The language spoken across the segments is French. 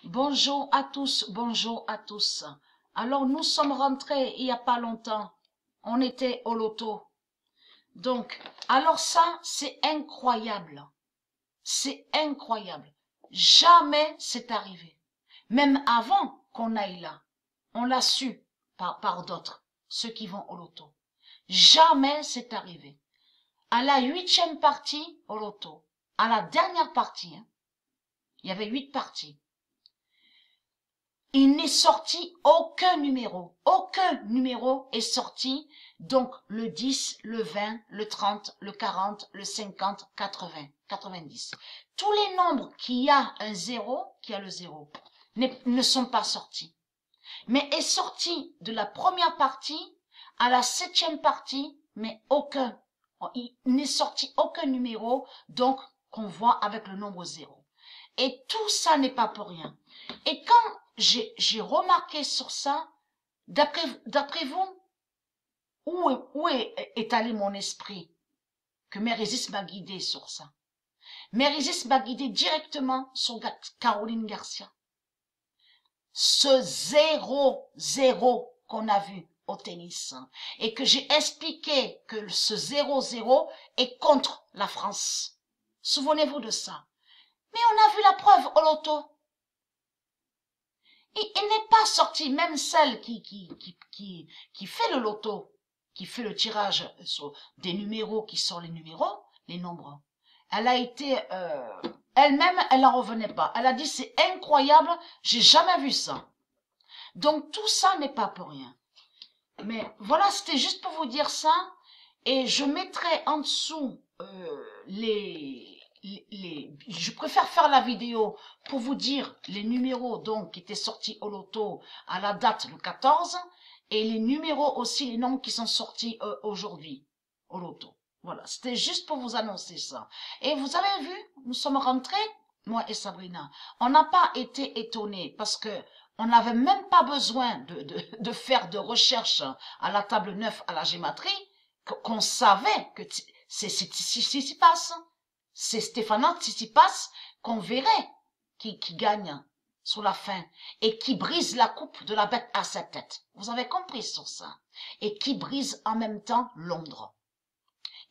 Bonjour à tous, bonjour à tous. Alors, nous sommes rentrés il n'y a pas longtemps. On était au loto. Donc, alors ça, c'est incroyable. C'est incroyable. Jamais c'est arrivé. Même avant qu'on aille là, on l'a su par d'autres, ceux qui vont au loto. Jamais c'est arrivé. À la 8e partie au loto, à la dernière partie, il y avait 8 parties. Il n'est sorti aucun numéro. Aucun numéro est sorti. Donc, le 10, le 20, le 30, le 40, le 50, 80, 90. Tous les nombres qui a un 0, qui a le 0, ne sont pas sortis. Mais est sorti de la première partie à la 7e partie, mais aucun. Il n'est sorti aucun numéro, donc, qu'on voit avec le nombre 0. Et tout ça n'est pas pour rien. Et quand j'ai remarqué sur ça, d'après vous, où est allé mon esprit? Que Mère Isis m'a guidé sur ça. Mère Isis m'a guidé directement sur Caroline Garcia. Ce 0-0 qu'on a vu au tennis et que j'ai expliqué que ce 0-0 est contre la France. Souvenez-vous de ça. Mais on a vu la preuve au loto. Il n'est pas sorti, même celle qui fait le loto, qui fait le tirage sur des numéros qui sont les numéros, les nombres. Elle a été, elle-même, elle n'en revenait pas. Elle a dit, c'est incroyable, j'ai jamais vu ça. Donc tout ça n'est pas pour rien. Mais voilà, c'était juste pour vous dire ça. Et je mettrai en dessous je préfère faire la vidéo pour vous dire les numéros donc qui étaient sortis au loto à la date le 14 et les numéros aussi, les nombres qui sont sortis aujourd'hui au loto. Voilà, c'était juste pour vous annoncer ça. Et vous avez vu, nous sommes rentrés, moi et Sabrina. On n'a pas été étonnés parce que on n'avait même pas besoin de faire de recherche à la table 9 à la gématrie, qu'on savait que c'est ce qui s'y passe. C'est Stefanos Tsitsipas qu'on verrait qui gagne sur la fin et qui brise la coupe de la bête à 7 têtes. Vous avez compris sur ça. Et qui brise en même temps Londres.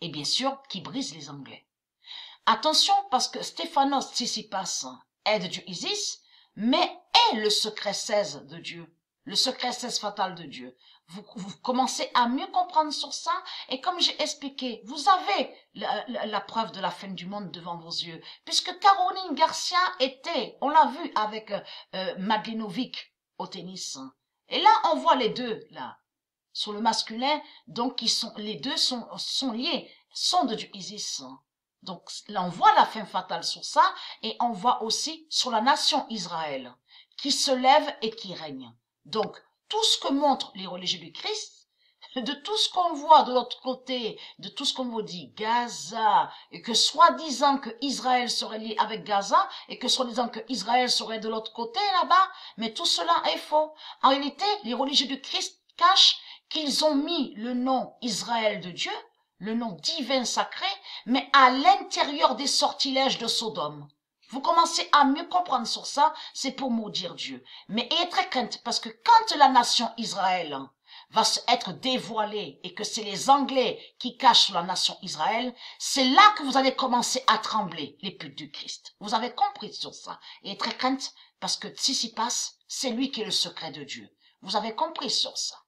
Et bien sûr, qui brise les Anglais. Attention parce que Stefanos Tsitsipas est de Dieu Isis, mais est le secret 16 de Dieu. Le secret 16 fatal de Dieu. Vous commencez à mieux comprendre sur ça. Et comme j'ai expliqué, vous avez la preuve de la fin du monde devant vos yeux. Puisque Caroline Garcia était, on l'a vu avec Mladenovic au tennis. Et là, on voit les deux, là, sur le masculin. Donc, les deux sont liés, sont de Dieu Isis. Donc, là, on voit la fin fatale sur ça. Et on voit aussi sur la nation Israël, qui se lève et qui règne. Donc, tout ce que montrent les religieux du Christ, de tout ce qu'on voit de l'autre côté, de tout ce qu'on vous dit, Gaza, et que soi-disant que Israël serait lié avec Gaza, et que soi-disant que Israël serait de l'autre côté là-bas, mais tout cela est faux. En réalité, les religieux du Christ cachent qu'ils ont mis le nom Israël de Dieu, le nom divin sacré, mais à l'intérieur des sortilèges de Sodome. Vous commencez à mieux comprendre sur ça, c'est pour maudire Dieu. Mais ayez très crainte, parce que quand la nation Israël va être dévoilée et que c'est les Anglais qui cachent sur la nation Israël, c'est là que vous allez commencer à trembler, les putes du Christ. Vous avez compris sur ça. Ayez très crainte, parce que Tsitsipas, c'est lui qui est le secret de Dieu. Vous avez compris sur ça.